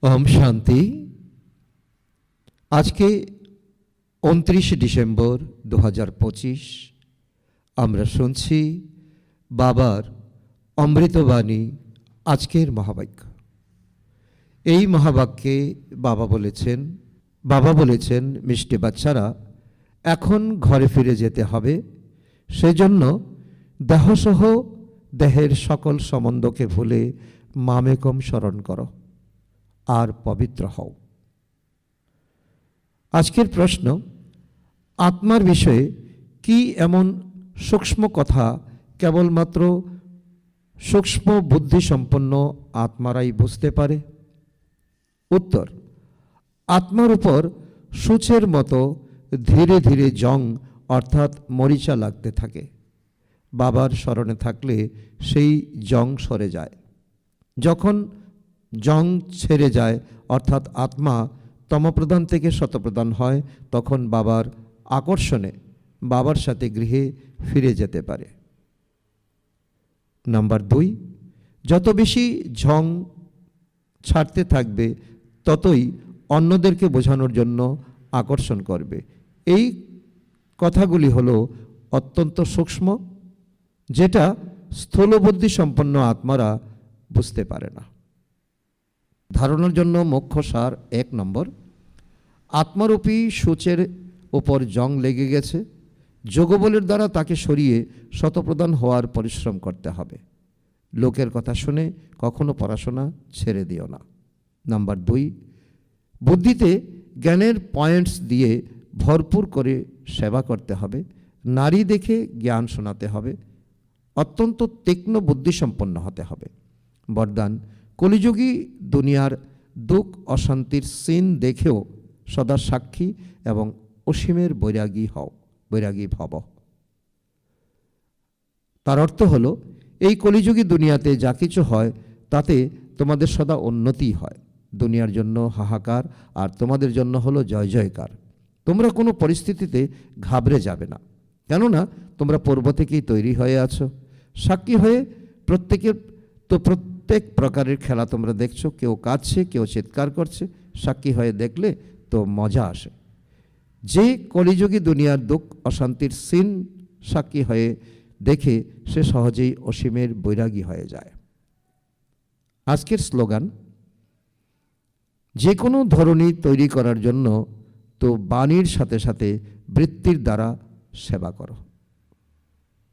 ওম শান্তি। আজকে 29 ডিসেম্বর 2025 আমরা শুনছি বাবার অমৃতবাণী, আজকের মহাবাক্য। এই মহাবাক্যে বাবা বলেছেন মিষ্টি বাচ্চারা, এখন ঘরে ফিরে যেতে হবে, সেজন্য দেহসহ দেহের সকল সম্বন্ধকে ভুলে মামেকম স্মরণ করো আর পবিত্র হও। আজকের প্রশ্ন, আত্মার বিষয়ে কি এমন সূক্ষ্ম কথা কেবলমাত্র সূক্ষ্ম বুদ্ধিসম্পন্ন আত্মারাই বুঝতে পারে? উত্তর, আত্মার উপর সূচের মতো ধীরে ধীরে জং অর্থাৎ মরিচা লাগতে থাকে। বাবার স্মরণে থাকলে সেই জং সরে যায়। যখন জং ছেড়ে যায় অর্থাৎ আত্মা তমপ্রধান থেকে শতপ্রধান হয়, তখন বাবার আকর্ষণে বাবার সাথে গৃহে ফিরে যেতে পারে। নাম্বার 2, যত বেশি জং ছাড়তে থাকবে ততই অন্যদেরকে বোঝানোর জন্য আকর্ষণ করবে। এই কথাগুলি হলো অত্যন্ত সূক্ষ্ম, যেটা স্থূলবুদ্ধি সম্পন্ন আত্মারা বুঝতে পারে না। ধারণার জন্য মুখ্য সার 1 নম্বর, আত্মারূপী সূচের ওপর জং লেগে গেছে। যোগবলের দ্বারা তাকে সরিয়ে শতপ্রধান হওয়ার পরিশ্রম করতে হবে। লোকের কথা শুনে কখনো পড়াশোনা ছেড়ে দিও না। নাম্বার 2, বুদ্ধিতে জ্ঞানের পয়েন্টস দিয়ে ভরপুর করে সেবা করতে হবে। নারী দেখে জ্ঞান শোনাতে হবে। অত্যন্ত তীক্ষ্ণ বুদ্ধিসম্পন্ন হতে হবে। বরদান, কলিযুগী দুনিয়ার দুঃখ অশান্তির সিন দেখেও সদা সাক্ষী এবং অসীমের বৈরাগী ভব। তার অর্থ হলো, এই কলিযুগী দুনিয়াতে যা কিছু হয় তাতে তোমাদের সদা উন্নতি হয়। দুনিয়ার জন্য হাহাকার আর তোমাদের জন্য হলো জয় জয়কার। তোমরা কোনো পরিস্থিতিতে ঘাবড়ে যাবে না, কেননা তোমরা পূর্ব থেকেই তৈরি হয়ে আছো। সাক্ষী হয়ে প্রত্যেক প্রকারের খেলা তোমরা দেখছো। কেউ কাঁদছে, কেউ চিৎকার করছে। সাক্ষী হয়ে দেখলে তো মজা আসে। যে কলিযুগী দুনিয়ার দুঃখ অশান্তির সিন সাক্ষী হয়ে দেখে সে সহজেই অসীমের বৈরাগী হয়ে যায়। আজকের স্লোগান, যে কোনো ধরনী তৈরি করার জন্য তো বাণীর সাথে সাথে বৃত্তির দ্বারা সেবা করো।